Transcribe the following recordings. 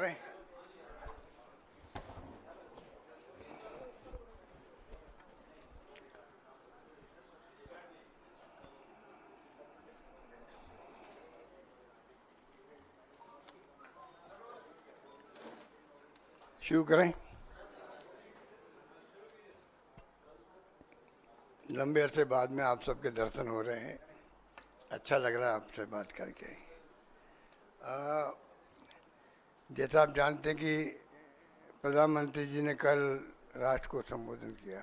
करें। शुरू करें। लंबे अरसे बाद में आप सबके दर्शन हो रहे हैं, अच्छा लग रहा है आपसे बात करके। जैसा आप जानते हैं कि प्रधानमंत्री जी ने कल राष्ट्र को संबोधन किया,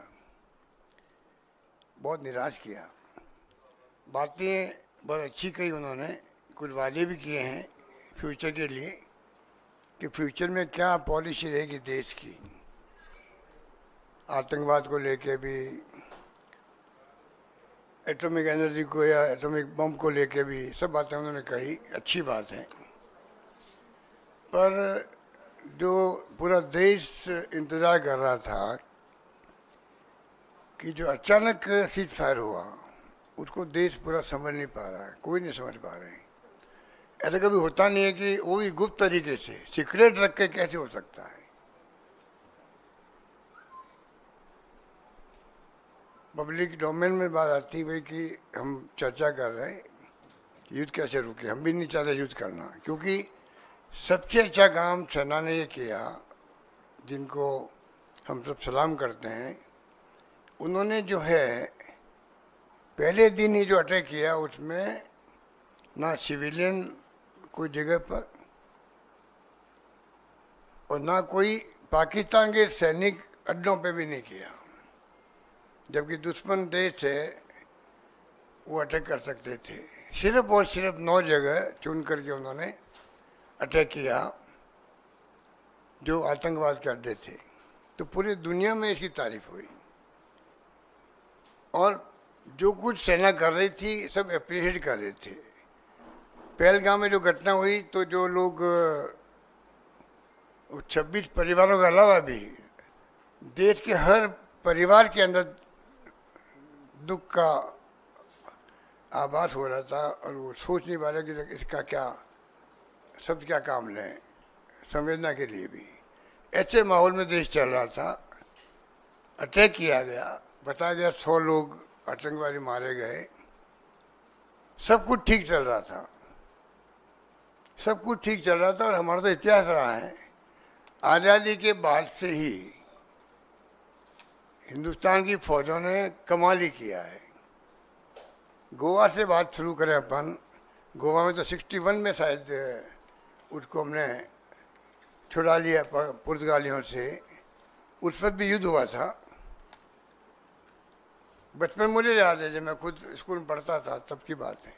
बहुत निराश किया। बातें बहुत अच्छी कही उन्होंने, कुछ वादे भी किए हैं फ्यूचर के लिए कि फ्यूचर में क्या पॉलिसी रहेगी देश की, आतंकवाद को लेके भी, एटॉमिक एनर्जी को या एटॉमिक बम को लेके भी, सब बातें उन्होंने कही, अच्छी बात है। पर जो पूरा देश इंतज़ार कर रहा था कि जो अचानक सीज फायर हुआ, उसको देश पूरा समझ नहीं पा रहा है, कोई नहीं समझ पा रहे हैं। ऐसा कभी होता नहीं है कि वो भी गुप्त तरीके से सीक्रेट रख के कैसे हो सकता है। पब्लिक डोमेन में बात आती है कि हम चर्चा कर रहे हैं युद्ध कैसे रुके। हम भी नहीं चाहते युद्ध करना, क्योंकि सबसे अच्छा काम सेना ने ये किया, जिनको हम सब सलाम करते हैं। उन्होंने जो है पहले दिन ही जो अटैक किया, उसमें ना सिविलियन कोई जगह पर और ना कोई पाकिस्तान के सैनिक अड्डों पे भी नहीं किया, जबकि दुश्मन देश है वो अटैक कर सकते थे। सिर्फ और सिर्फ 9 जगह चुन करके उन्होंने अटैक किया जो आतंकवाद के अड्डे थे। तो पूरी दुनिया में इसकी तारीफ हुई और जो कुछ सेना कर रही थी सब अप्रिशिएट कर रहे थे। पहलगाम में जो घटना हुई, तो जो लोग 26 परिवारों के अलावा भी देश के हर परिवार के अंदर दुख का आभास हो रहा था और वो सोच नहीं पा रहे कि इसका क्या शब्द क्या काम लें संवेदना के लिए भी। ऐसे माहौल में देश चल रहा था, अटैक किया गया, बताया गया 100 लोग आतंकवादी मारे गए, सब कुछ ठीक चल रहा था, सब कुछ ठीक चल रहा था। और हमारा तो इतिहास रहा है, आज़ादी के बाद से ही हिंदुस्तान की फौजों ने कमाल ही किया है। गोवा से बात शुरू करें अपन, गोवा में तो 61 में शायद उसको हमने छुड़ा लिया पुर्तगालियों से। उस वक्त भी युद्ध हुआ था। बचपन मुझे याद है, जब मैं खुद स्कूल में पढ़ता था तब की बात है।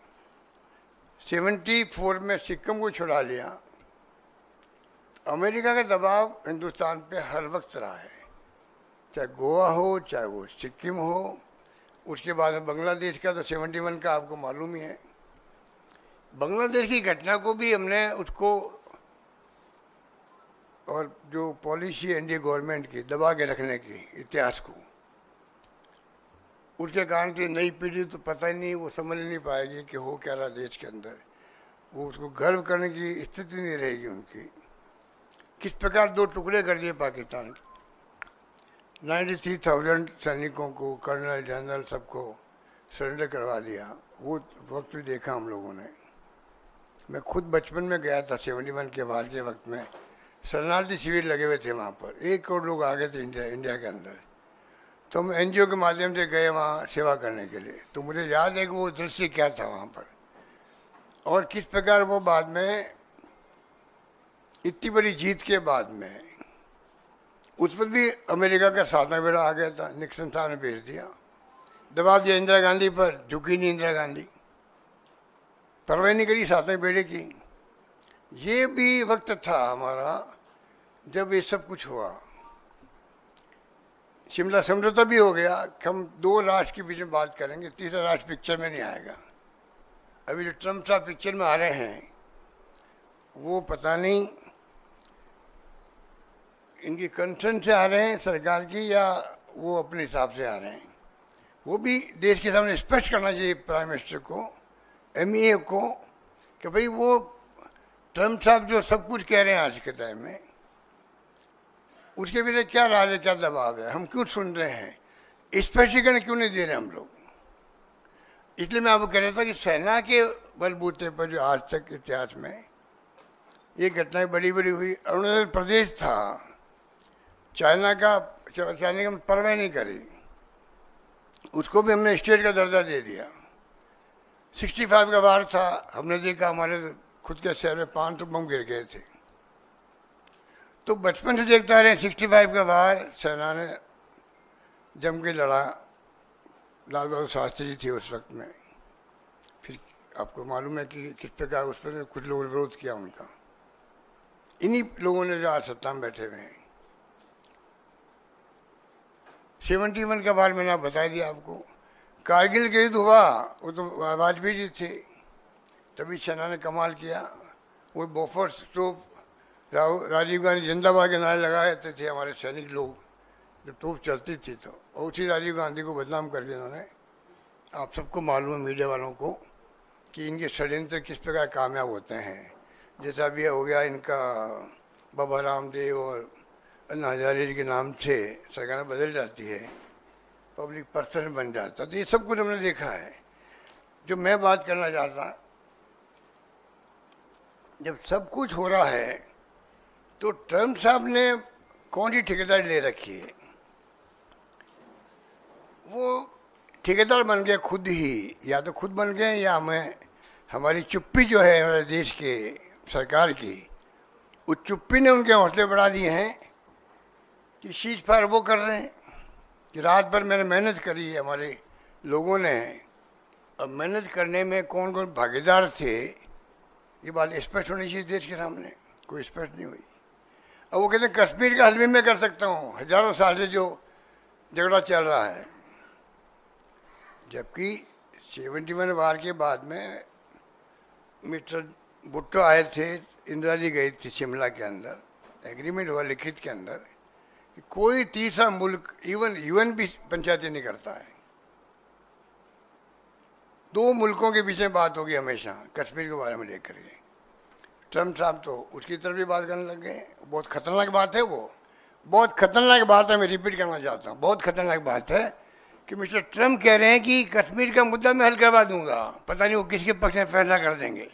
74 में सिक्किम को छुड़ा लिया। अमेरिका का दबाव हिंदुस्तान पे हर वक्त रहा है, चाहे गोवा हो चाहे वो सिक्किम हो। उसके बाद बांग्लादेश का तो 71 का आपको मालूम ही है। बांग्लादेश की घटना को भी हमने उसको और जो पॉलिसी एनडीए गवर्नमेंट की दबा के रखने की इतिहास को, उसके कारण की नई पीढ़ी तो पता ही नहीं, वो समझ नहीं पाएगी कि हो क्या रहा देश के अंदर। वो उसको गर्व करने की स्थिति नहीं रहेगी उनकी। किस प्रकार 2 टुकड़े कर दिए पाकिस्तान के, 93,000 सैनिकों को, कर्नल जनरल सबको सरेंडर करवा दिया। वो वक्त भी देखा हम लोगों ने। मैं खुद बचपन में गया था 71 के बाद के वक्त में, शरणार्थी शिविर लगे हुए थे वहाँ पर, 1 करोड़ लोग आ गए थे इंडिया के अंदर। तो हम एनजीओ के माध्यम से गए वहाँ सेवा करने के लिए। तो मुझे याद है कि वो दृश्य क्या था वहाँ पर और किस प्रकार वो बाद में इतनी बड़ी जीत के बाद में, उस पर भी अमेरिका का 7वां बेड़ा आ गया था, निक्सन साहब ने भेज दिया, दबाव दिया इंदिरा गांधी पर, झुकी नहीं इंदिरा गांधी, परवाह नहीं करी 7वें बेड़े की। ये भी वक्त था हमारा जब ये सब कुछ हुआ। शिमला समझौता भी हो गया। हम 2 राष्ट्र के बीच में बात करेंगे, तीसरा राष्ट्र पिक्चर में नहीं आएगा। अभी जो ट्रम्प साहब पिक्चर में आ रहे हैं, वो पता नहीं इनकी कंसर्न से आ रहे हैं सरकार की या वो अपने हिसाब से आ रहे हैं। वो भी देश के सामने स्पष्ट करना चाहिए प्राइम मिनिस्टर को, एमईए को, कि भाई वो ट्रम्प साहब जो सब कुछ कह रहे हैं आज के टाइम में, उसके पीछे क्या राज है, क्या दबाव है, हम क्यों सुन रहे हैं, स्पष्टीकरण क्यों नहीं दे रहे हम लोग। इसलिए मैं आपको कह रहा था कि सेना के बलबूते पर जो आज तक इतिहास में ये घटनाएं बड़ी बड़ी हुई। अरुणाचल प्रदेश था, चाइना का परवाह नहीं करी, उसको भी हमने स्टेट का दर्जा दे दिया। 65 का वार था, हमने देखा हमारे खुद के शहर में 500 बम गिर गए थे। तो बचपन से देखता रहे 65 का वार, सेना ने जम के लड़ा, लाल बहादुर शास्त्री थी उस वक्त में। फिर आपको मालूम है कि किस प्रकार उस पर कुछ लोगों ने विरोध किया उनका, इन्हीं लोगों ने जो आज सत्ता में बैठे हुए हैं। 71 का बार मैंने बता दिया आपको। कारगिल के युद्ध हुआ, वो तो वाजपेयी जी थे, तभी सेना ने कमाल किया। वो बोफोर्स तोप, राजीव गांधी जिंदाबाद के नारे लगाए थे हमारे सैनिक लोग जब तोप चलती थी। तो और उसी राजीव गांधी को बदनाम करके उन्होंने, आप सबको मालूम है मीडिया वालों को, कि इनके षड्यंत्र किस प्रकार कामयाब होते हैं। जैसा भी हो गया इनका बाबा रामदेव और अन्ना हजारे जी के नाम से सरकार बदल जाती है, पब्लिक पर्सन बन जाता, तो ये सब कुछ हमने देखा है। जो मैं बात करना चाहता, जब सब कुछ हो रहा है तो ट्रम्प साहब ने कौन सी ठेकेदारी ले रखी है। वो ठेकेदार बन गए खुद ही, या तो खुद बन गए या हमें हमारी चुप्पी जो है हमारे देश के सरकार की, उस चुप्पी ने उनके हौसले बढ़ा दिए हैं कि सीज फायर वो कर रहे हैं कि रात भर मैंने मेहनत करी हमारे लोगों ने। अब मेहनत करने में कौन कौन भागीदार थे ये बात स्पष्ट होनी चाहिए देश के सामने, कोई स्पष्ट नहीं हुई। अब वो कहते हैं कश्मीर का हल भी मैं कर सकता हूँ, हजारों साल से जो झगड़ा चल रहा है। जबकि 71 वार के बाद में मिस्टर भुट्टो आए थे, इंदिरा जी गई थी शिमला के अंदर, एग्रीमेंट हुआ लिखित के अंदर कि कोई तीसरा मुल्क, इवन यूएन भी पंचायती नहीं करता है। 2 मुल्कों के बीच में बात होगी हमेशा कश्मीर के बारे में लेकर के। ट्रम्प साहब तो उसकी तरफ भी बात करने लग गए। बहुत खतरनाक बात है वो, बहुत खतरनाक बात है। मैं रिपीट करना चाहता हूँ, बहुत खतरनाक बात है कि मिस्टर ट्रम्प कह रहे हैं कि कश्मीर का मुद्दा मैं हल करवा दूंगा, पता नहीं वो किसके पक्ष में फैसला कर देंगे।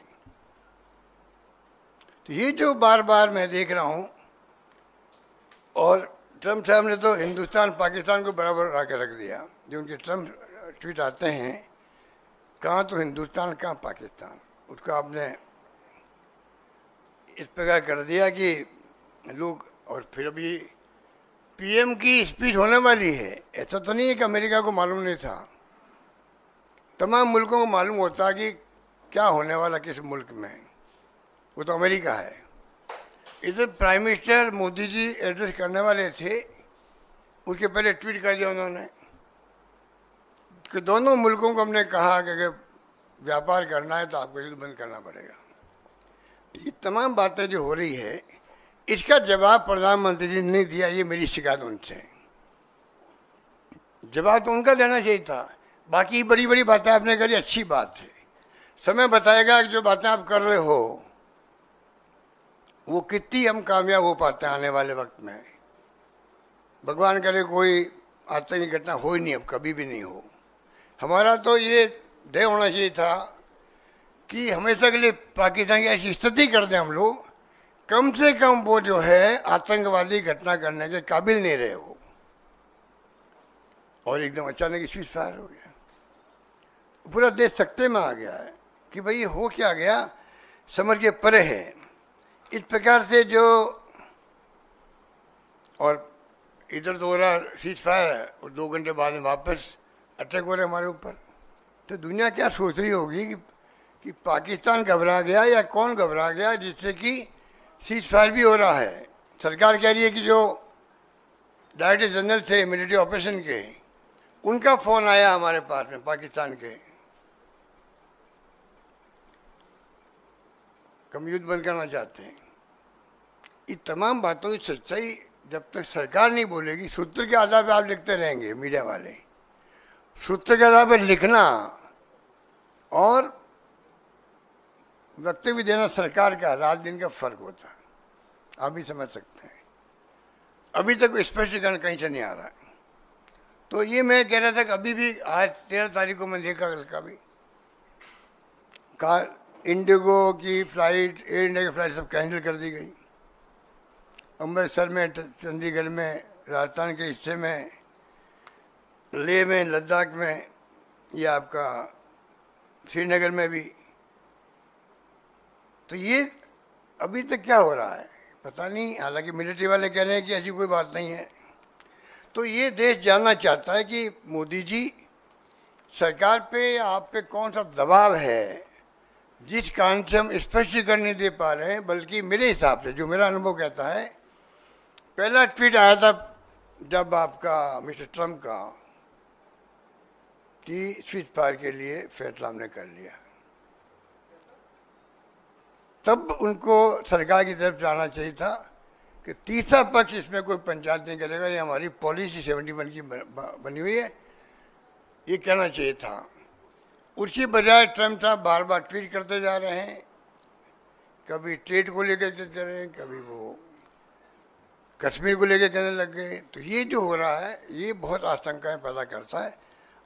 तो ये जो बार बार मैं देख रहा हूँ, और ट्रम्प साहब ने तो हिंदुस्तान पाकिस्तान को बराबर ला के रख दिया। जो उनके ट्रम्प ट्वीट आते हैं, कहाँ तो हिंदुस्तान कहाँ पाकिस्तान, उसको आपने इस प्रकार कर दिया कि लोग। और फिर अभी पीएम की स्पीच होने वाली है, ऐसा तो नहीं है कि अमेरिका को मालूम नहीं था, तमाम मुल्कों को मालूम होता कि क्या होने वाला किस मुल्क में, वो तो अमेरिका है। इधर prime minister Modi ji address करने वाले थे, उसके पहले ट्वीट कर दिया उन्होंने कि दोनों मुल्कों को हमने कहा कि अगर व्यापार करना है तो आपको युद्ध बंद करना पड़ेगा। ये तमाम बातें जो हो रही है, इसका जवाब प्रधानमंत्री जी ने नहीं दिया। ये मेरी शिकायत उनसे, जवाब तो उनका देना चाहिए था। बाकी बड़ी बड़ी बातें आपने करी, अच्छी बात है, समय बताएगा कि जो बातें आप कर रहे हो वो कितनी हम कामयाब हो पाते हैं आने वाले वक्त में। भगवान करे कोई आतंकी घटना हो ही नहीं, अब कभी भी नहीं हो। हमारा तो ये ध्येय होना चाहिए था कि हमेशा के लिए पाकिस्तान की ऐसी स्थिति कर दें हम लोग, कम से कम वो जो है आतंकवादी घटना करने के काबिल नहीं रहे हो। और एकदम अचानक सीज फायर हो गया, पूरा देश सख्ते में आ गया है कि भाई ये हो क्या गया, समझ के परे है। इस प्रकार से जो, और इधर तो हो रहा सीज फायर है और 2 घंटे बाद में वापस अटैक हो रहे हमारे ऊपर। तो दुनिया क्या सोच रही होगी कि पाकिस्तान घबरा गया या कौन घबरा गया जिससे कि सीज फायर भी हो रहा है। सरकार कह रही है कि जो डायरेक्टर जनरल थे मिलिट्री ऑपरेशन के, उनका फ़ोन आया हमारे पास में पाकिस्तान के, हम युद्ध बंद करना चाहते हैं। इन तमाम बातों की सच्चाई जब तक सरकार नहीं बोलेगी, सूत्र के आधार पर आप लिखते रहेंगे मीडिया वाले, सूत्र के आधार पर लिखना और वक्तव्य देना सरकार का रात दिन का फर्क होता है, आप भी समझ सकते हैं। अभी तक स्पष्टीकरण कहीं से नहीं आ रहा है। तो ये मैं कह रहा था कि अभी भी आज 13 तारीख को मैं देखा, कल का भी कहा इंडिगो की फ़्लाइट, एयर इंडिया की फ़्लाइट सब कैंसिल कर दी गई। अमृतसर में, चंडीगढ़ में, राजस्थान के हिस्से में, लेह में, लद्दाख में, या आपका श्रीनगर में भी। तो ये अभी तक क्या हो रहा है पता नहीं। हालांकि मिलिट्री वाले कह रहे हैं कि ऐसी कोई बात नहीं है। तो ये देश जानना चाहता है कि मोदी जी सरकार पे, आप पे कौन सा दबाव है जिस कारण से हम स्पष्टीकरण नहीं दे पा रहे हैं। बल्कि मेरे हिसाब से, जो मेरा अनुभव कहता है, पहला ट्वीट आया था जब आपका मिस्टर ट्रम्प का कि स्विच फायर के लिए फैसला हमने कर लिया, तब उनको सरकार की तरफ से आना चाहिए था कि तीसरा पक्ष इसमें कोई पंचायत नहीं करेगा, ये हमारी पॉलिसी 71 की बनी हुई है, ये कहना चाहिए था। उसकी बजाय ट्रम्प साहब बार बार ट्वीट करते जा रहे हैं, कभी ट्रेड को लेकर के कह रहे हैं, कभी वो कश्मीर को लेकर कहने लग गए। तो ये जो हो रहा है ये बहुत आशंकाएं पैदा करता है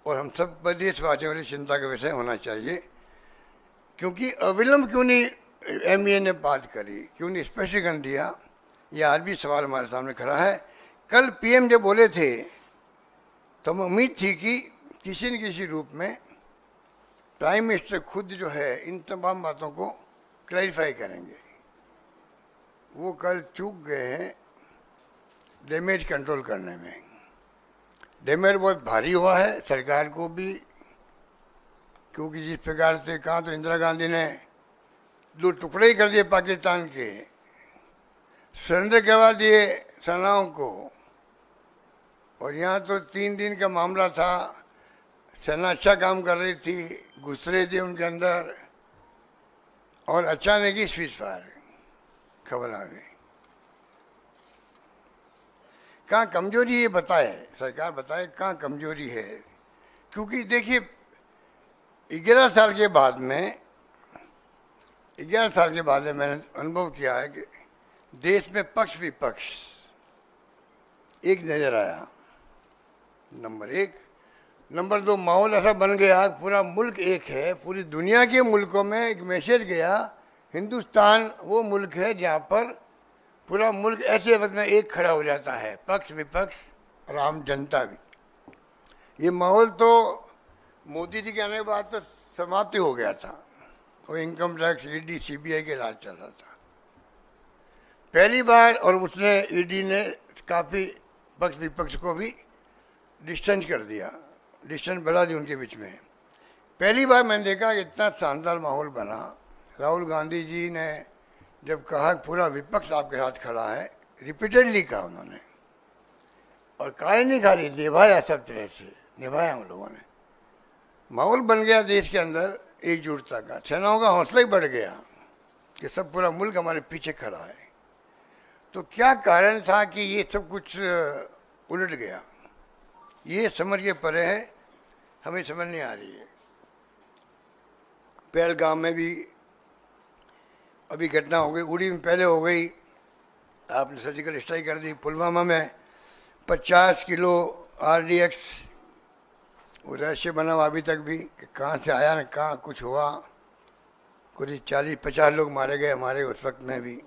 और हम सब देशवासियों के लिए चिंता का विषय होना चाहिए। क्योंकि अविलंब क्यों नहीं MEA ने बात करी, क्यों नहीं स्पष्टीकरण दिया, ये आज भी सवाल हमारे सामने खड़ा है। कल PM जब बोले थे तो हमें उम्मीद थी कि किसी न किसी रूप में प्राइम मिनिस्टर खुद जो है इन तमाम बातों को क्लैरिफाई करेंगे। वो कल चूक गए हैं डैमेज कंट्रोल करने में। डैमेज बहुत भारी हुआ है सरकार को भी, क्योंकि जिस प्रकार से कहा तो इंदिरा गांधी ने 2 टुकड़े ही कर दिए पाकिस्तान के, सरेंडर करवा दिए सेनाओं को। और यहाँ तो 3 दिन का मामला था, सेना अच्छा काम कर रही थी, घुस रहे थे उनके अंदर, और अचानक ही स्विच फायर खबर आ गई। कहाँ कमजोरी ये बताए, सरकार बताए कहाँ कमजोरी है। क्योंकि देखिए 11 साल के बाद में, 11 साल के बाद में मैंने अनुभव किया है कि देश में पक्ष विपक्ष एक नजर आया, नंबर 1। नंबर 2, माहौल ऐसा बन गया, पूरा मुल्क एक है। पूरी दुनिया के मुल्कों में एक मैसेज गया, हिंदुस्तान वो मुल्क है जहाँ पर पूरा मुल्क ऐसे वक्त में एक खड़ा हो जाता है, पक्ष विपक्ष और आम जनता भी। ये माहौल तो मोदी जी के आने के बाद तो समाप्ति हो गया था। वो इनकम टैक्स, ED, CBI के राज चल रहा था पहली बार, और उसने ED ने काफ़ी पक्ष विपक्ष को भी डिस्टेंस कर दिया, डिस्टेंस बढ़ा दी उनके बीच में। पहली बार मैंने देखा कि इतना शानदार माहौल बना। राहुल गांधी जी ने जब कहा पूरा विपक्ष आपके साथ खड़ा है, रिपीटेडली कहा उन्होंने, और कहा ही नहीं, खाली निभाया, सब तरह से निभाया हम लोगों ने। माहौल बन गया देश के अंदर एकजुटता का, सेनाओं का हौसला ही बढ़ गया कि सब पूरा मुल्क हमारे पीछे खड़ा है। तो क्या कारण था कि ये सब कुछ उलट गया, ये समझ के परे है, हमें समझ नहीं आ रही है। पहलगाम में भी अभी घटना हो गई, उड़ी में पहले हो गई, आपने सर्जिकल स्ट्राइक कर दी। पुलवामा में 50 किलो RDX वो रहस्य बना हुआ अभी तक भी, कि कहाँ से आया न कहाँ कुछ हुआ। करीब 40-50 लोग मारे गए हमारे उस वक्त में भी।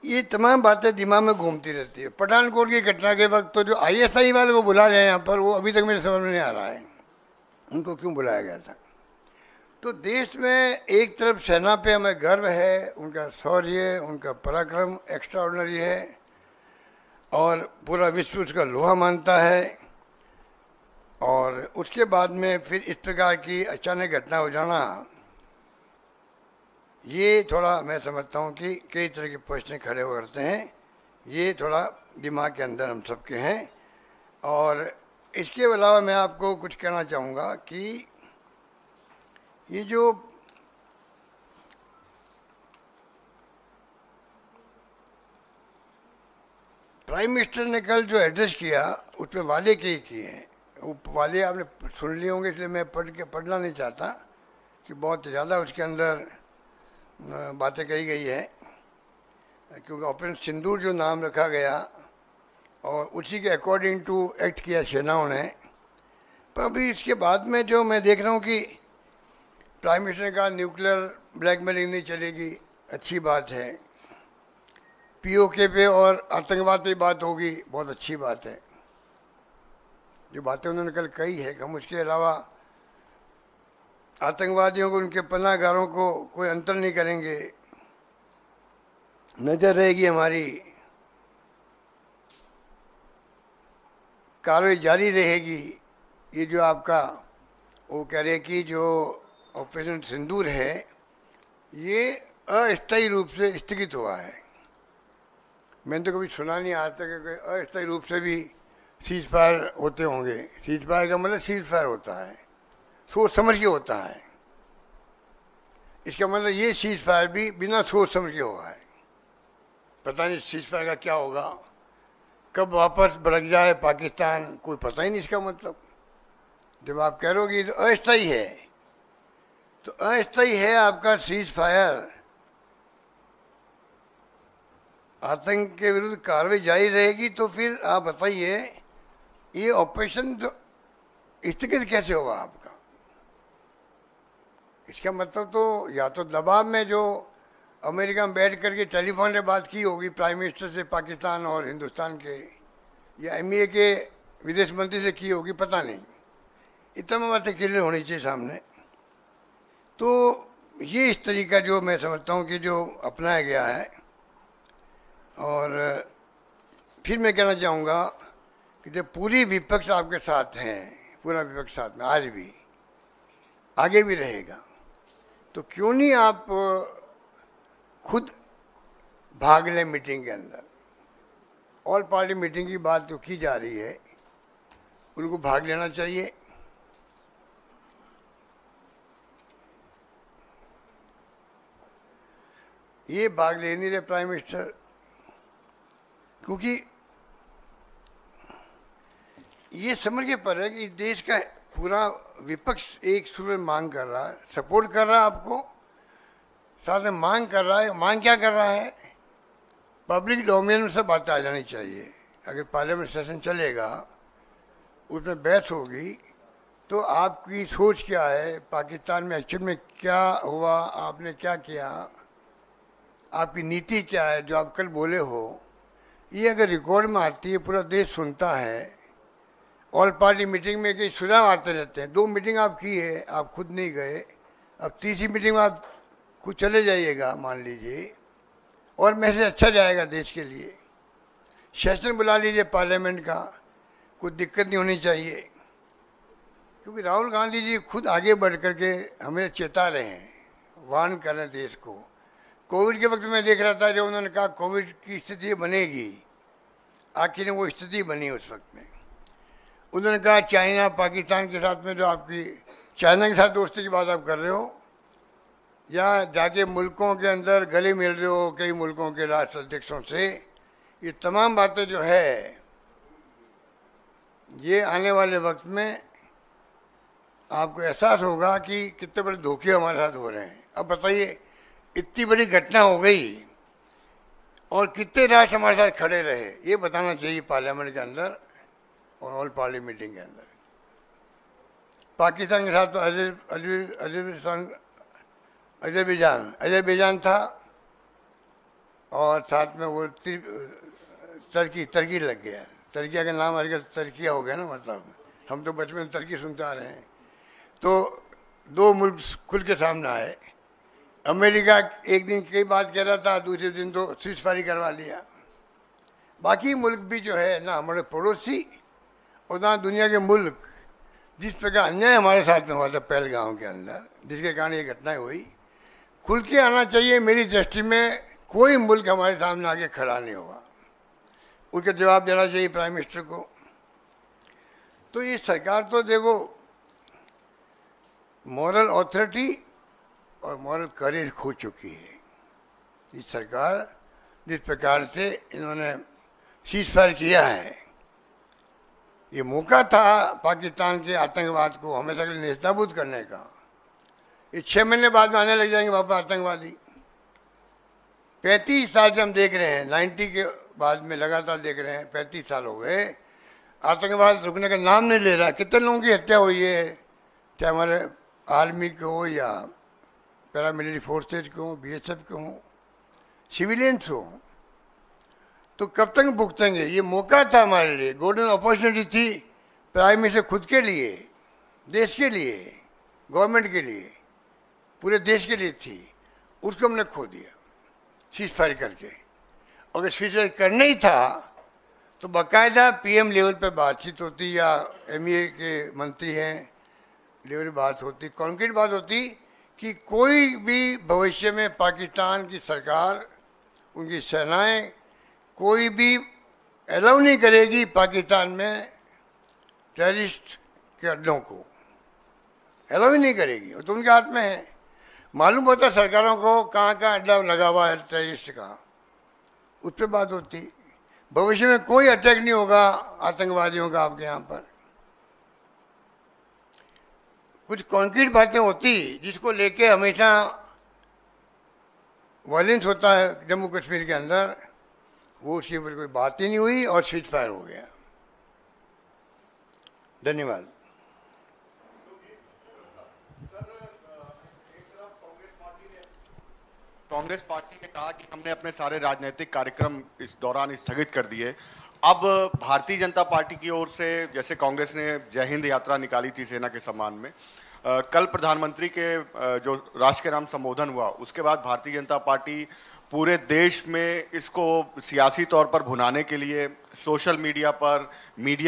ये तमाम बातें दिमाग में घूमती रहती है। पठानकोट की घटना के वक्त तो जो ISI वाले को बुला रहे हैं यहाँ पर, वो अभी तक मेरे समझ में नहीं आ रहा है उनको क्यों बुलाया गया था। तो देश में एक तरफ सेना पे हमें गर्व है, उनका शौर्य, उनका पराक्रम एक्स्ट्रा ऑर्डिनरी है, और पूरा विश्व उसका लोहा मानता है। और उसके बाद में फिर इस प्रकार की अचानक घटना हो जाना, ये थोड़ा मैं समझता हूँ कि कई तरह के प्रश्न खड़े हो करते हैं। ये थोड़ा दिमाग के अंदर हम सबके हैं। और इसके अलावा मैं आपको कुछ कहना चाहूँगा कि ये जो प्राइम मिनिस्टर ने कल जो एड्रेस किया, उस पर वादे किए हैं। वो वादे आपने सुन लिए होंगे, इसलिए मैं पढ़ना नहीं चाहता। कि बहुत ज़्यादा उसके अंदर बातें कही गई है, क्योंकि ऑपरेशन सिंदूर जो नाम रखा गया और उसी के अकॉर्डिंग टू एक्ट किया सेनाओं ने। पर अभी इसके बाद में जो मैं देख रहा हूँ कि प्राइम मिनिस्टर ने कहा न्यूक्लियर ब्लैकमेलिंग नहीं चलेगी, अच्छी बात है। पीओके पे और आतंकवाद पे बात होगी, बहुत अच्छी बात है। जो बातें उन्होंने कल कही है कि हम उसके अलावा आतंकवादियों को, उनके पनाहगारों को कोई अंतर नहीं करेंगे, नज़र रहेगी हमारी, कार्रवाई जारी रहेगी। ये जो आपका वो कह रहे कि जो ऑपरेशन सिंदूर है ये अस्थायी रूप से स्थगित हुआ है। मैंने तो कभी सुना नहीं आज तक कि अस्थायी रूप से भी सीज फायर होते होंगे। सीज फायर का मतलब सीज फायर होता है, सोच समझ के होता है। इसका मतलब ये सीज फायर भी बिना सोच समझ के हुआ है। पता नहीं सीज फायर का क्या होगा, कब वापस भड़क जाए पाकिस्तान, कोई पता ही नहीं इसका मतलब। जब आप कह रहे हो कि तो अस्थायी है, तो अस्थायी है आपका सीज फायर, आतंक के विरुद्ध कार्रवाई जारी रहेगी। तो फिर आप बताइए ये ऑपरेशन जो स्थगित कैसे हुआ आपका? इसका मतलब तो या तो दबाव में जो अमेरिका में बैठ करके टेलीफोन पे बात की होगी प्राइम मिनिस्टर से पाकिस्तान और हिंदुस्तान के, या एमईए के विदेश मंत्री से की होगी, पता नहीं। इतना बातें क्लियर होनी चाहिए सामने। तो ये इस तरीका जो मैं समझता हूँ कि जो अपनाया गया है। और फिर मैं कहना चाहूँगा कि जब पूरी विपक्ष आपके साथ हैं, पूरा विपक्ष साथ में आज भी, आगे भी रहेगा, तो क्यों नहीं आप खुद भाग लें मीटिंग के अंदर। ऑल पार्टी मीटिंग की बात तो की जा रही है, उनको भाग लेना चाहिए। ये भाग ले नहीं रहे प्राइम मिनिस्टर, क्योंकि ये समझ के पर है कि देश का पूरा विपक्ष एक सुर में मांग कर रहा है, सपोर्ट कर रहा है आपको, साथ में मांग कर रहा है। मांग क्या कर रहा है? पब्लिक डोमेन में सब बातें आ जानी चाहिए। अगर पार्लियामेंट सेशन चलेगा, उसमें बहस होगी, तो आपकी सोच क्या है, पाकिस्तान में एक्चुअल में क्या हुआ, आपने क्या किया, आपकी नीति क्या है, जो आप कल बोले हो, ये अगर रिकॉर्ड में आती है, पूरा देश सुनता है। ऑल पार्टी मीटिंग में कई सुझाव आते रहते हैं। 2 मीटिंग आप की है, आप खुद नहीं गए, अब तीसरी मीटिंग में आप खुद चले जाइएगा मान लीजिए, और मैसेज अच्छा जाएगा देश के लिए। सेशन बुला लीजिए पार्लियामेंट का, कुछ दिक्कत नहीं होनी चाहिए। क्योंकि राहुल गांधी जी खुद आगे बढ़ करके हमें चेता रहे हैं, वार्न कर रहे हैं देश को। कोविड के वक्त में देख रहा था, जब उन्होंने कहा कोविड की स्थिति बनेगी, आखिर वो स्थिति बनी उस वक्त में। उन्होंने कहा चाइना पाकिस्तान के साथ में, जो आपकी चाइना के साथ दोस्ती की बात आप कर रहे हो, या जाके मुल्कों के अंदर गले मिल रहे हो कई मुल्कों के राष्ट्र अध्यक्षों से, ये तमाम बातें जो है, ये आने वाले वक्त में आपको एहसास होगा कि कितने बड़े धोखे हमारे साथ हो रहे हैं। अब बताइए, इतनी बड़ी घटना हो गई और कितने राष्ट्र हमारे साथ खड़े रहे, ये बताना चाहिए पार्लियामेंट के अंदर और ऑल पार्टी मीटिंग के अंदर। पाकिस्तान के साथ तो अजरबैजान था, और साथ में वो टर्की लग गया। टर्किया का नाम हर टर्किया हो गया ना, मतलब हम तो बचपन में टर्की सुनते आ रहे हैं। तो 2 मुल्क खुल के सामने आए। अमेरिका एक दिन कई बात कह रहा था, दूसरे दिन तो सीजफायर करवा लिया। बाकी मुल्क भी जो है ना, हमारे पड़ोसी और ना दुनिया के मुल्क, जिस प्रकार अन्याय हमारे साथ में हुआ था पहलगाम के अंदर, जिसके कारण ये घटनाएं हुई, खुल के आना चाहिए। मेरी दृष्टि में कोई मुल्क हमारे सामने आके खड़ा नहीं हुआ, उसका जवाब देना चाहिए प्राइम मिनिस्टर को। तो ये सरकार तो देखो, मॉरल अथॉरिटी और मॉरल करेज खो चुकी है। ये सरकार जिस प्रकार से इन्होंने सीजफायर किया है, ये मौका था पाकिस्तान के आतंकवाद को हमेशा के लिए नेस्तनाबूद करने का। ये 6 महीने बाद में आने लग जाएंगे वापस आतंकवादी। 35 साल से हम देख रहे हैं, 90 के बाद में लगातार देख रहे हैं, 35 साल हो गए, आतंकवाद रुकने का नाम नहीं ले रहा। कितने लोगों की हत्या हुई है, चाहे हमारे आर्मी के हो या पैरामिलिट्री फोर्सेज के हो, BSF के हो, सिविलियंस हो, तो कब तक भुगतेंगे? ये मौका था हमारे लिए, गोल्डन अपॉर्चुनिटी थी, प्राइम मिनिस्टर खुद के लिए, देश के लिए, गवर्नमेंट के लिए, पूरे देश के लिए थी, उसको हमने खो दिया सीज फायर करके। अगर सीज फायर करना ही था तो बाकायदा PM लेवल पे बातचीत होती या MEA के मंत्री हैं लेवल बात होती, कॉन्क्रीट बात होती कि कोई भी भविष्य में पाकिस्तान की सरकार, उनकी सेनाएं कोई भी अलाउ नहीं करेगी पाकिस्तान में टेररिस्ट के अड्डों को, अलाउ ही नहीं करेगी। वो तो उनके हाथ में है। मालूम होता है सरकारों को कहाँ कहाँ अड्डा लगा हुआ है टेररिस्ट का, उस पर बात होती। भविष्य में कोई अटैक नहीं होगा आतंकवादियों का आपके यहाँ पर। कुछ कॉन्क्रीट बातें होती जिसको लेके हमेशा वायलेंस होता है जम्मू कश्मीर के अंदर, वो उसके ऊपर कोई बात ही नहीं हुई और सीज फायर हो गया। धन्यवाद। कांग्रेस पार्टी ने कहा कि हमने अपने सारे राजनीतिक कार्यक्रम इस दौरान स्थगित कर दिए। अब भारतीय जनता पार्टी की ओर से, जैसे कांग्रेस ने जय हिंद यात्रा निकाली थी सेना के सम्मान में, कल प्रधानमंत्री के जो राष्ट्र के नाम संबोधन हुआ, उसके बाद भारतीय जनता पार्टी पूरे देश में इसको सियासी तौर पर भुनाने के लिए सोशल मीडिया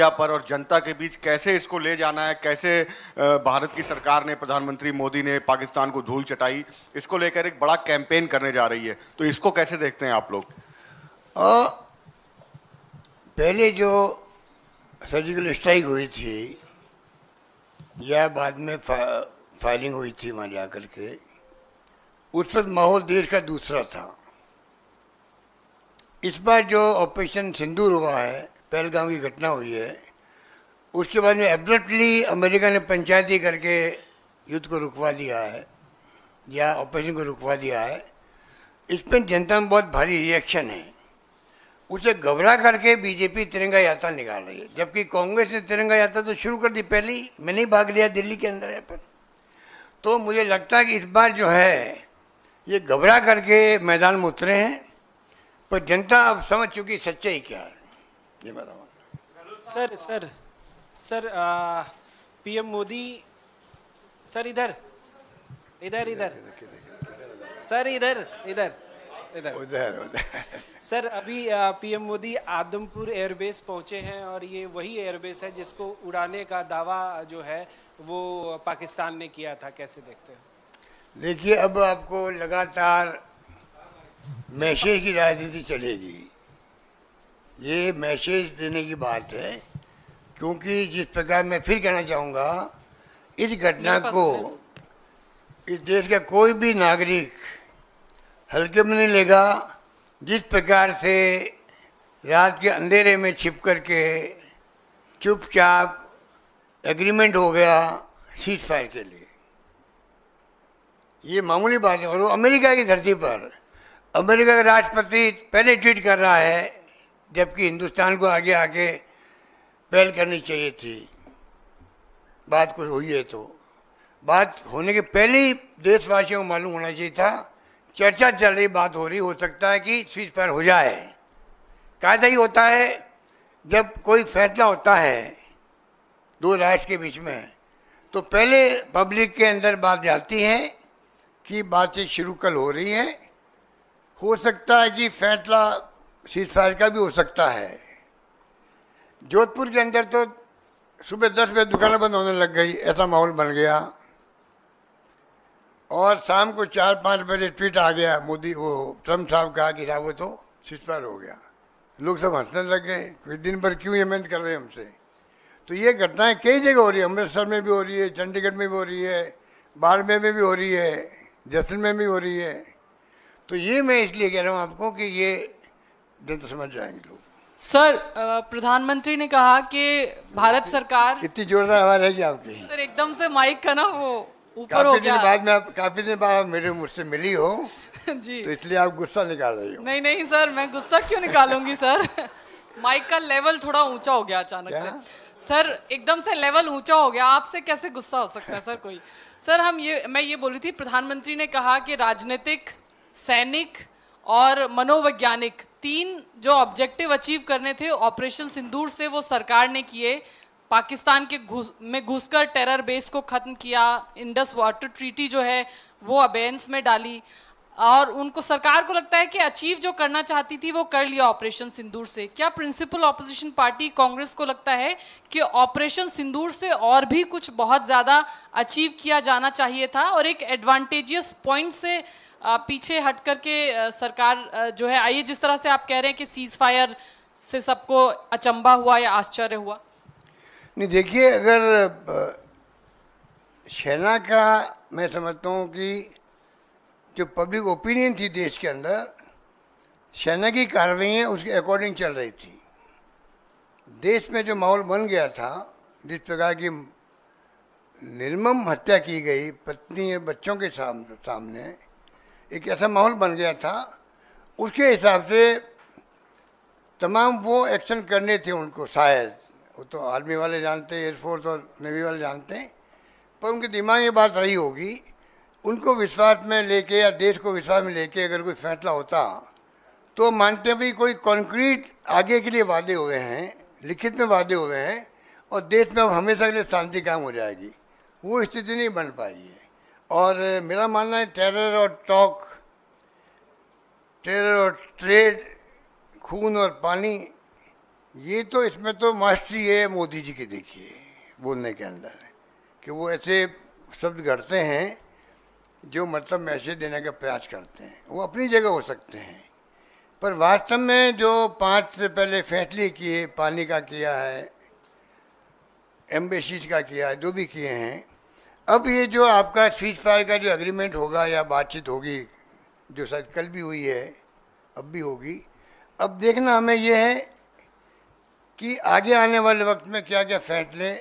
पर और जनता के बीच कैसे इसको ले जाना है, कैसे भारत की सरकार ने, प्रधानमंत्री मोदी ने पाकिस्तान को धूल चटाई, इसको लेकर एक बड़ा कैंपेन करने जा रही है। तो इसको कैसे देखते हैं आप लोग? पहले जो सर्जिकल स्ट्राइक हुई थी या बाद में फायरिंग हुई थी वहाँ जा कर के, उस वक्त माहौल देश का दूसरा था। इस बार जो ऑपरेशन सिंदूर हुआ है, पहलगाम की घटना हुई है, उसके बाद में एब्रप्टली अमेरिका ने पंचायती करके युद्ध को रुकवा दिया है या ऑपरेशन को रुकवा दिया है। इस पर जनता में बहुत भारी रिएक्शन है। उसे घबरा करके बीजेपी तिरंगा यात्रा निकाल रही है, जबकि कांग्रेस ने तिरंगा यात्रा तो शुरू कर दी पहले ही, मैंने ही भाग लिया दिल्ली के अंदर है पर। तो मुझे लगता है कि इस बार जो है ये घबरा करके मैदान में उतरे हैं, पर जनता अब समझ चुकी सच्चाई क्या है। ये मेरा सर PM मोदी सर इधर सर इधर सर अभी PM मोदी आदमपुर एयरबेस पहुंचे हैं और ये वही एयरबेस है जिसको उड़ाने का दावा जो है वो पाकिस्तान ने किया था। कैसे देखते हैं? देखिए, अब आपको लगातार मैसेज की राजनीति चलेगी। ये मैसेज देने की बात है, क्योंकि जिस प्रकार मैं फिर कहना चाहूँगा, इस घटना को इस देश का कोई भी नागरिक हल्के में नहीं लेगा। जिस प्रकार से रात के अंधेरे में छिप करके चुपचाप एग्रीमेंट हो गया सीज फायर के लिए, ये मामूली बात है। और वो अमेरिका की धरती पर, अमेरिका का राष्ट्रपति पहले ट्वीट कर रहा है, जबकि हिंदुस्तान को आगे आके पहल करनी चाहिए थी। बात कोई हुई है तो बात होने के पहले ही देशवासियों को मालूम होना चाहिए था। चर्चा चल रही, बात हो रही, हो सकता है कि सीज फायर हो जाए। कायदा ही होता है, जब कोई फैसला होता है दो राष्ट्र के बीच में, तो पहले पब्लिक के अंदर बात जाती है कि बातचीत शुरू कल हो रही है। हो सकता है कि फैसला सीज फायर का भी हो सकता है। जोधपुर के अंदर तो सुबह 10 बजे दुकानें बंद होने लग गई, ऐसा माहौल बन गया। और शाम को 4-5 बजे ट्वीट आ गया मोदी, वो ट्रम्प साहब कहा कि साहब वो तो सीज फायर हो गया। लोग सब हंसने लग गए कि दिन भर क्यों ये मेहनत कर रहे हैं हमसे। तो ये घटनाएं कई जगह हो रही है, अमृतसर में भी हो रही है, चंडीगढ़ में भी हो रही है, बाड़मेर में भी हो रही है, जैसलमेर में भी हो रही है। तो ये मैं इसलिए कह रहा हूँ आपको कि ये दिन तो समझ जाएंगे लोग। सर, प्रधानमंत्री ने कहा कि भारत सरकार, इतनी जोरदार आवाज है कि आपकी? सर एकदम से माइक का ना वो ऊपर हो गया। काफी दिन बाद आप मेरे मुझसे मिली हो जी तो इसलिए आप गुस्सा निकाल रही हो। नहीं नहीं सर, मैं गुस्सा क्यों निकालूंगी सर। माइक का लेवल थोड़ा ऊंचा हो गया अचानक से सर, एकदम से लेवल ऊंचा हो गया, आपसे कैसे गुस्सा हो सकता है सर कोई। सर मैं ये बोली थी, प्रधानमंत्री ने कहा कि राजनीतिक, सैनिक और मनोवैज्ञानिक 3 जो ऑब्जेक्टिव अचीव करने थे ऑपरेशन सिंदूर से वो सरकार ने किए। पाकिस्तान के में घुसकर टेरर बेस को खत्म किया, इंडस वाटर ट्रीटी जो है वो अबेंस में डाली, और उनको सरकार को लगता है कि अचीव जो करना चाहती थी वो कर लिया ऑपरेशन सिंदूर से। क्या प्रिंसिपल ऑपोजिशन पार्टी कांग्रेस को लगता है कि ऑपरेशन सिंदूर से और भी कुछ बहुत ज़्यादा अचीव किया जाना चाहिए था, और एक एडवांटेजियस पॉइंट से पीछे हट करके सरकार जो है आई, जिस तरह से आप कह रहे हैं कि सीज फायर से सबको अचंभा हुआ या आश्चर्य हुआ? नहीं, देखिए, अगर सेना का मैं समझता हूँ कि जो पब्लिक ओपिनियन थी देश के अंदर, सेना की कार्रवाइयाँ उसके अकॉर्डिंग चल रही थी। देश में जो माहौल बन गया था, जिस प्रकार की निर्मम हत्या की गई पत्नी और बच्चों के सामने एक ऐसा माहौल बन गया था, उसके हिसाब से तमाम वो एक्शन करने थे उनको। शायद वो तो आर्मी वाले जानते, एयरफोर्स और नेवी वाले जानते हैं, पर उनके दिमाग में बात रही होगी। उनको विश्वास में लेके या देश को विश्वास में लेके अगर कोई फैसला होता तो मानते हैं भाई कोई कॉन्क्रीट आगे के लिए वादे हुए हैं, लिखित में वादे हुए हैं, और देश में अब हमेशा के लिए शांति कायम हो जाएगी। वो स्थिति नहीं बन पाई है। और मेरा मानना है टेरर और टॉक, टेरर और ट्रेड, खून और पानी, ये तो इसमें तो मास्टरी है मोदी जी की। देखिए बोलने के अंदर कि वो ऐसे शब्द गढ़ते हैं जो मतलब मैसेज देने का प्रयास करते हैं। वो अपनी जगह हो सकते हैं, पर वास्तव में जो 5 से पहले फैसले किए, पानी का किया है, एम्बेसीज का किया है, जो भी किए हैं, अब ये जो आपका सीज फायर का जो एग्रीमेंट होगा या बातचीत होगी, जो शायद कल भी हुई है, अब भी होगी, अब देखना हमें ये है कि आगे आने वाले वक्त में क्या क्या फैसले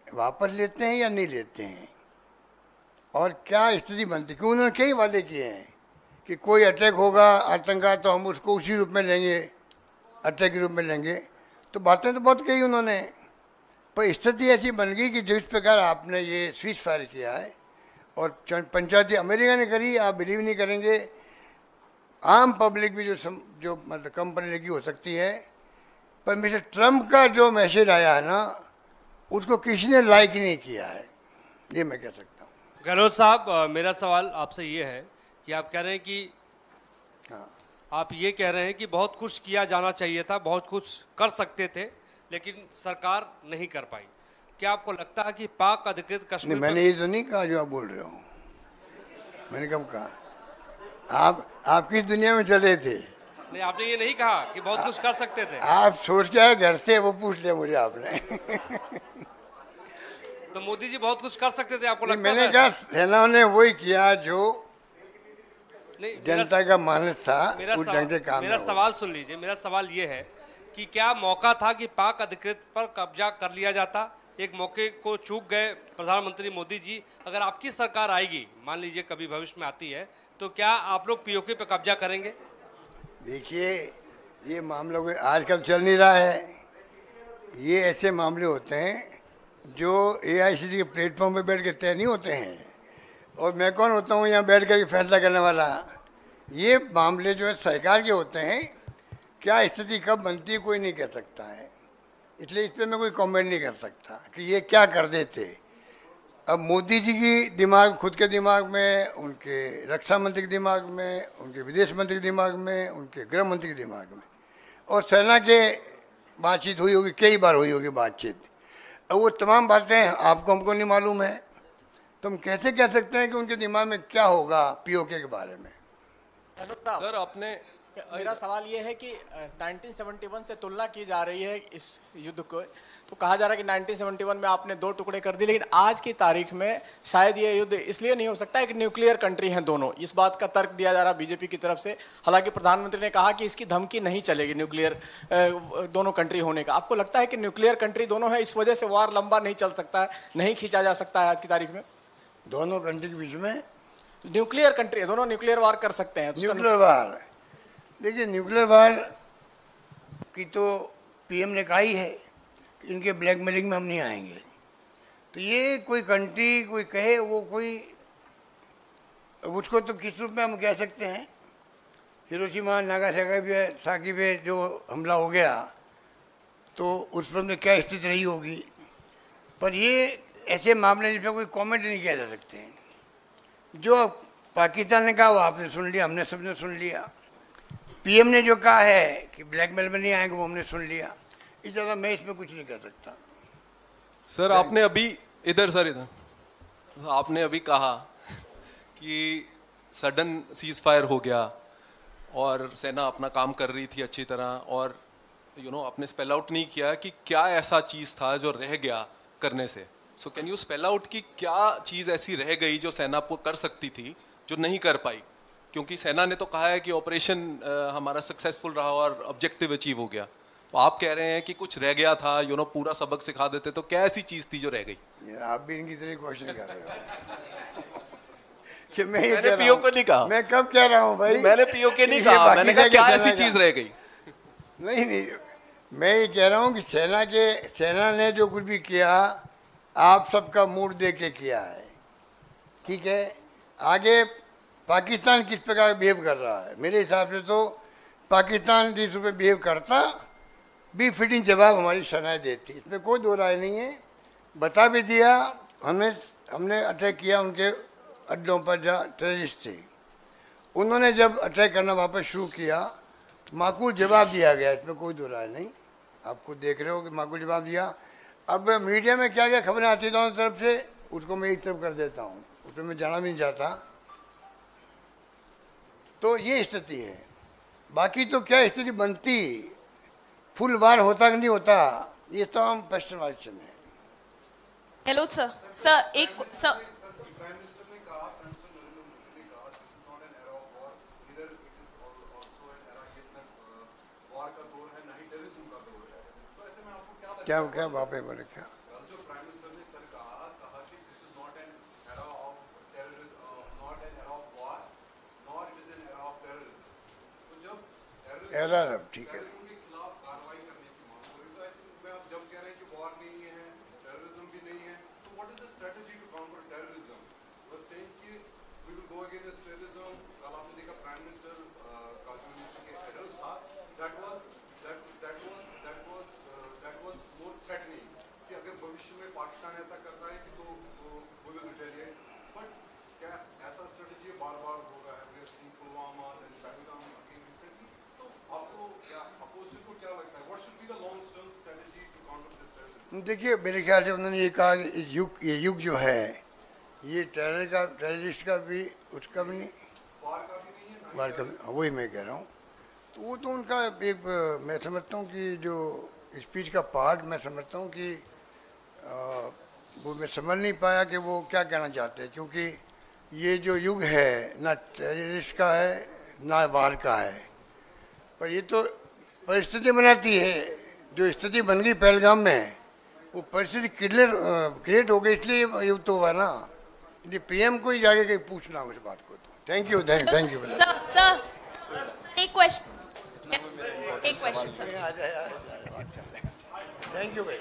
वापस लेते हैं या नहीं लेते हैं, और क्या स्थिति बनती। क्योंकि उन्होंने कई वादे किए हैं कि कोई अटैक होगा, आतंकवाद, तो हम उसको उसी रूप में लेंगे, अटैक के रूप में लेंगे। तो बातें तो बहुत कही उन्होंने, पर स्थिति ऐसी बन गई कि जिस प्रकार आपने ये सीज फायर किया है और पंचायती अमेरिका ने करी, आप बिलीव नहीं करेंगे, आम पब्लिक भी जो मतलब कम पढ़ी लिखी हो सकती है, पर मिस्टर ट्रम्प का जो मैसेज आया है ना, उसको किसी ने लाइक नहीं किया है, ये मैं कह सकता हूँ। गहलोत साहब, मेरा सवाल आपसे ये है कि आप कह रहे हैं कि आप ये कह रहे हैं कि बहुत कुछ किया जाना चाहिए था, बहुत कुछ कर सकते थे, लेकिन सरकार नहीं कर पाई। क्या आपको लगता है कि पाक अधिकृत कश्मीर? नहीं, मैंने ये तो नहीं कहा जो आप बोल रहे हो। मैंने कब कहा? आप किस दुनिया में चले थे? नहीं, आपने ये नहीं कहा कि बहुत कुछ कर सकते थे। आप सोच के आए घर से, वो पूछ लिया मुझे आपने। तो मोदी जी बहुत कुछ कर सकते थे, आपको लगता है? मैंने कहा सेना ने वही किया जो जनता का मानस था, उस ढंग से काम। मेरा सवाल सुन लीजिए, मेरा सवाल ये है कि क्या मौका था कि पाक अधिकृत पर कब्जा कर लिया जाता? एक मौके को चूक गए प्रधानमंत्री मोदी जी। अगर आपकी सरकार आएगी, मान लीजिए कभी भविष्य में आती है, तो क्या आप लोग पीओके पे कब्जा करेंगे? देखिए, ये मामला कोई आजकल चल नहीं रहा है। ये ऐसे मामले होते हैं जो एआईसीसी के प्लेटफॉर्म पे बैठ के तय नहीं होते हैं, और मैं कौन होता हूँ यहाँ बैठ कर फैसला करने वाला। ये मामले जो है सरकार के होते हैं, क्या स्थिति कब बनती है कोई नहीं कह सकता है, इसलिए इस पर मैं कोई कमेंट नहीं कर सकता कि ये क्या कर देते। अब मोदी जी की दिमाग, खुद के दिमाग में, उनके रक्षा मंत्री के दिमाग में, उनके विदेश मंत्री के दिमाग में, उनके गृह मंत्री के दिमाग में, और सेना के बातचीत हुई होगी, कई बार हुई होगी बातचीत। अब वो तमाम बातें आपको हमको नहीं मालूम है, तो हम कैसे कह सकते हैं कि उनके दिमाग में क्या होगा पीओके के बारे में। सर, आपने, मेरा सवाल ये है कि 1971 से तुलना की जा रही है इस युद्ध को, तो कहा जा रहा है कि 1971 में आपने 2 टुकड़े कर दिए, लेकिन आज की तारीख में शायद ये युद्ध इसलिए नहीं हो सकता है कि न्यूक्लियर कंट्री हैं दोनों। इस बात का तर्क दिया जा रहा है बीजेपी की तरफ से। हालांकि प्रधानमंत्री ने कहा कि इसकी धमकी नहीं चलेगी न्यूक्लियर दोनों कंट्री होने का। आपको लगता है कि न्यूक्लियर कंट्री दोनों है, इस वजह से वार लंबा नहीं चल सकता है, नहीं खींचा जा सकता है आज की तारीख में? दोनों कंट्री के बीच में न्यूक्लियर कंट्री, दोनों न्यूक्लियर वार कर सकते हैं। न्यूक्लियर वार, देखिए न्यूक्लियर वार की तो पीएम ने कहा ही है कि इनके ब्लैकमेलिंग में हम नहीं आएंगे। तो ये कोई कंट्री कोई कहे वो कोई, उसको तो किस रूप में हम कह सकते हैं। हिरोशिमा नागासाकी पे जो हमला हो गया तो उस वक्त में क्या स्थिति रही होगी, पर ये ऐसे मामले जिसमें कोई कमेंट नहीं किया जा सकते हैं। जो पाकिस्तान ने कहा वो आपने सुन लिया, हमने सबने सुन लिया। पीएम ने जो कहा है कि ब्लैकमेल में नहीं आएंगे वो हमने सुन लिया। इस तरह मैं इसमें कुछ नहीं कह सकता। सर आपने अभी इधर आपने अभी कहा कि सडन सीज फायर हो गया और सेना अपना काम कर रही थी अच्छी तरह, और आपने स्पेल आउट नहीं किया कि क्या ऐसा चीज़ था जो रह गया करने से। So can you spell out कि क्या चीज़ ऐसी रह गई जो सेना को कर सकती थी जो नहीं कर पाई? क्योंकि सेना ने तो कहा है कि ऑपरेशन हमारा सक्सेसफुल रहा और ऑब्जेक्टिव अचीव हो गया, तो आप कह रहे हैं कि कुछ रह गया था, पूरा सबक सिखा देते, तो क्या ऐसी चीज़ थी जो रह गई? आप भी इनकी तरह क्वेश्चन कर रहे हो कि मैंने पीओ को नहीं कहा। मैं कब कह रहा हूँ भाई? मैंने पीओ के नहीं कहा, मैंने कहा क्या ऐसी चीज़ रह गई? नहीं, मैं ये कह रहा हूँ कि सेना ने जो कुछ भी किया आप सबका मूड दे के किया है, ठीक है। आगे पाकिस्तान किस प्रकार बिहेव कर रहा है, मेरे हिसाब से तो पाकिस्तान जिस रूप में बिहेव करता भी फिटिंग जवाब हमारी सेनाएं देती, इसमें कोई दो राय नहीं है। बता भी दिया, हमने अटैक किया उनके अड्डों पर जहाँ टेररिस्ट थे। उन्होंने जब अटैक करना वापस शुरू किया तो माकूल जवाब दिया गया, इसमें कोई दो राय नहीं। आप खुद देख रहे हो कि माकूल जवाब दिया। अब मीडिया में क्या क्या खबरें आती दोनों तरफ से, उसको मैं एक तरफ कर देता हूँ, उसमें मैं जाना भी नहीं चाहता। तो ये स्थिति है। बाकी तो क्या स्थिति बनती, फुल वार होता कि नहीं होता, ये तो हम क्वेश्चन है। हेलो सर एक सर क्या वहाँ पे बोले क्या? एरर, अब ठीक है। देखिए मेरे ख्याल से उन्होंने ये कहा कि ये युग जो है ये टेररिस्ट का भी, उसका भी नहीं, वार का भी, वही मैं कह रहा हूँ। तो वो तो उनका एक, मैं समझता हूँ कि जो स्पीच का पार्ट मैं समझता हूँ कि वो मैं समझ नहीं पाया कि वो क्या कहना चाहते हैं, क्योंकि ये जो युग है ना टेररिस्ट का है ना वार का है, पर ये तो परिस्थिति बनाती है। जो स्थिति बन गई पहलगाम में, वो परिस्थिति क्रिएट हो गई, इसलिए युद्ध तो हुआ ना। यदि पीएम को ही जाके कहीं पूछना उस बात को तो थैंक यू। सर एक क्वेश्चन सर। थैंक यू भाई।